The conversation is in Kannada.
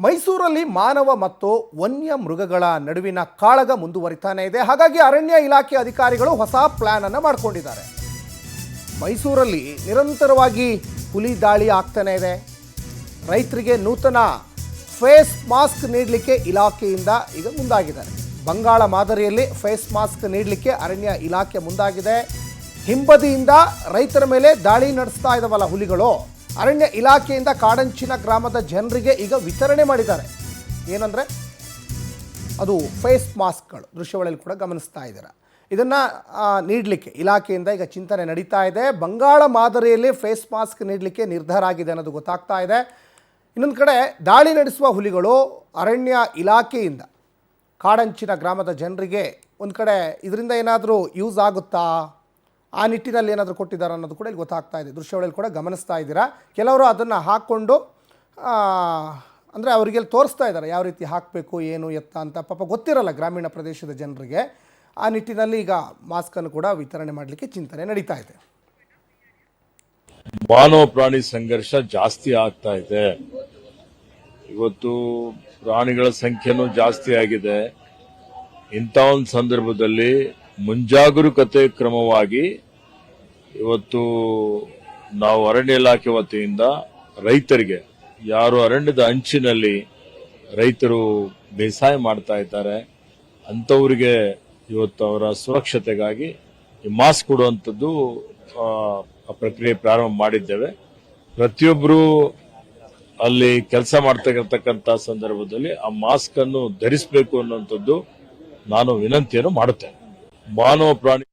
ಮೈಸೂರಲ್ಲಿ ಮಾನವ ಮತ್ತು ವನ್ಯ ಮೃಗಗಳ ನಡುವಿನ ಕಾಳಗ ಮುಂದುವರಿತಾನೆ ಇದೆ. ಹಾಗಾಗಿ ಅರಣ್ಯ ಇಲಾಖೆ ಅಧಿಕಾರಿಗಳು ಹೊಸ ಪ್ಲಾನ್ ಅನ್ನು ಮಾಡಿಕೊಂಡಿದ್ದಾರೆ. ಮೈಸೂರಲ್ಲಿ ನಿರಂತರವಾಗಿ ಹುಲಿ ದಾಳಿ ಆಗ್ತಾನೆ ಇದೆ. ರೈತರಿಗೆ ನೂತನ ಫೇಸ್ ಮಾಸ್ಕ್ ನೀಡಲಿಕ್ಕೆ ಇಲಾಖೆಯಿಂದ ಈಗ ಮುಂದಾಗಿದ್ದಾರೆ. ಬಂಗಾಳ ಮಾದರಿಯಲ್ಲಿ ಫೇಸ್ ಮಾಸ್ಕ್ ನೀಡಲಿಕ್ಕೆ ಅರಣ್ಯ ಇಲಾಖೆ ಮುಂದಾಗಿದೆ. ಹಿಂಬದಿಯಿಂದ ರೈತರ ಮೇಲೆ ದಾಳಿ ನಡೆಸ್ತಾ ಇದ್ದಾವಲ್ಲ ಹುಲಿಗಳು, ಅರಣ್ಯ ಇಲಾಖೆಯಿಂದ ಕಾಡಂಚಿನ ಗ್ರಾಮದ ಜನರಿಗೆ ಈಗ ವಿತರಣೆ ಮಾಡಿದ್ದಾರೆ. ಏನಂದರೆ ಅದು ಫೇಸ್ ಮಾಸ್ಕ್ಗಳು. ದೃಶ್ಯಾವಳಿಯಲ್ಲಿ ಕೂಡ ಗಮನಿಸ್ತಾ ಇದ್ದೀರಾ. ಇದನ್ನು ನೀಡಲಿಕ್ಕೆ ಇಲಾಖೆಯಿಂದ ಈಗ ಚಿಂತನೆ ನಡೀತಾ ಇದೆ. ಬಂಗಾಳ ಮಾದರಿಯಲ್ಲಿ ಫೇಸ್ ಮಾಸ್ಕ್ ನೀಡಲಿಕ್ಕೆ ನಿರ್ಧಾರ ಆಗಿದೆ ಅನ್ನೋದು ಗೊತ್ತಾಗ್ತಾ ಇದೆ. ಇನ್ನೊಂದು ಕಡೆ ದಾಳಿ ನಡೆಸುವ ಹುಲಿಗಳು ಅರಣ್ಯ ಇಲಾಖೆಯಿಂದ ಕಾಡಂಚಿನ ಗ್ರಾಮದ ಜನರಿಗೆ ಒಂದು ಕಡೆ ಇದರಿಂದ ಏನಾದರೂ ಯೂಸ್ ಆಗುತ್ತಾ, ಆ ನಿಟ್ಟಿನಲ್ಲಿ ಏನಾದರೂ ಕೊಟ್ಟಿದ್ದಾರೆ ಅನ್ನೋದು ಕೂಡ ಇಲ್ಲಿ ಗೊತ್ತಾಗ್ತಾ ಇದೆ. ದೃಶ್ಯಾವಳಿಯಲ್ಲಿ ಕೂಡ ಗಮನಿಸ್ತಾ ಇದ್ದೀರಾ. ಕೆಲವರು ಅದನ್ನು ಹಾಕ್ಕೊಂಡು ಅಂದರೆ ಅವರಿಗೆ ತೋರಿಸ್ತಾ ಇದ್ದಾರೆ ಯಾವ ರೀತಿ ಹಾಕಬೇಕು, ಏನು ಎತ್ತ ಅಂತ. ಪಾಪ ಗೊತ್ತಿರಲ್ಲ ಗ್ರಾಮೀಣ ಪ್ರದೇಶದ ಜನರಿಗೆ. ಆ ನಿಟ್ಟಿನಲ್ಲಿ ಈಗ ಮಾಸ್ಕನ್ನು ಕೂಡ ವಿತರಣೆ ಮಾಡಲಿಕ್ಕೆ ಚಿಂತನೆ ನಡೀತಾ ಇದೆ. ಮಾನವ ಪ್ರಾಣಿ ಸಂಘರ್ಷ ಜಾಸ್ತಿ ಆಗ್ತಾ ಇದೆ. ಇವತ್ತು ಪ್ರಾಣಿಗಳ ಸಂಖ್ಯೆನೂ ಜಾಸ್ತಿ ಆಗಿದೆ. ಇಂಥ ಒಂದು ಸಂದರ್ಭದಲ್ಲಿ ಮುಂಜಾಗರೂಕತೆ ಕ್ರಮವಾಗಿ ಇವತ್ತು ನಾವು ಅರಣ್ಯ ಇಲಾಖೆ ವತಿಯಿಂದ ರೈತರಿಗೆ, ಯಾರು ಅರಣ್ಯದ ಅಂಚಿನಲ್ಲಿ ರೈತರು ಬೇಸಾಯ ಮಾಡ್ತಾ ಇದ್ದಾರೆ ಅಂಥವರಿಗೆ ಇವತ್ತು ಅವರ ಸುರಕ್ಷತೆಗಾಗಿ ಈ ಮಾಸ್ಕ್ ಕೊಡುವಂಥದ್ದು ಪ್ರಕ್ರಿಯೆ ಪ್ರಾರಂಭ ಮಾಡಿದ್ದೇವೆ. ಪ್ರತಿಯೊಬ್ಬರು ಅಲ್ಲಿ ಕೆಲಸ ಮಾಡ್ತಕ್ಕಂಥ ಸಂದರ್ಭದಲ್ಲಿ ಆ ಮಾಸ್ಕ್ ಅನ್ನು ಧರಿಸಬೇಕು ಅನ್ನುವಂಥದ್ದು ನಾನು ವಿನಂತಿಯನ್ನು ಮಾಡುತ್ತೇನೆ. ಮಾನವ ಪ್ರಾಣಿ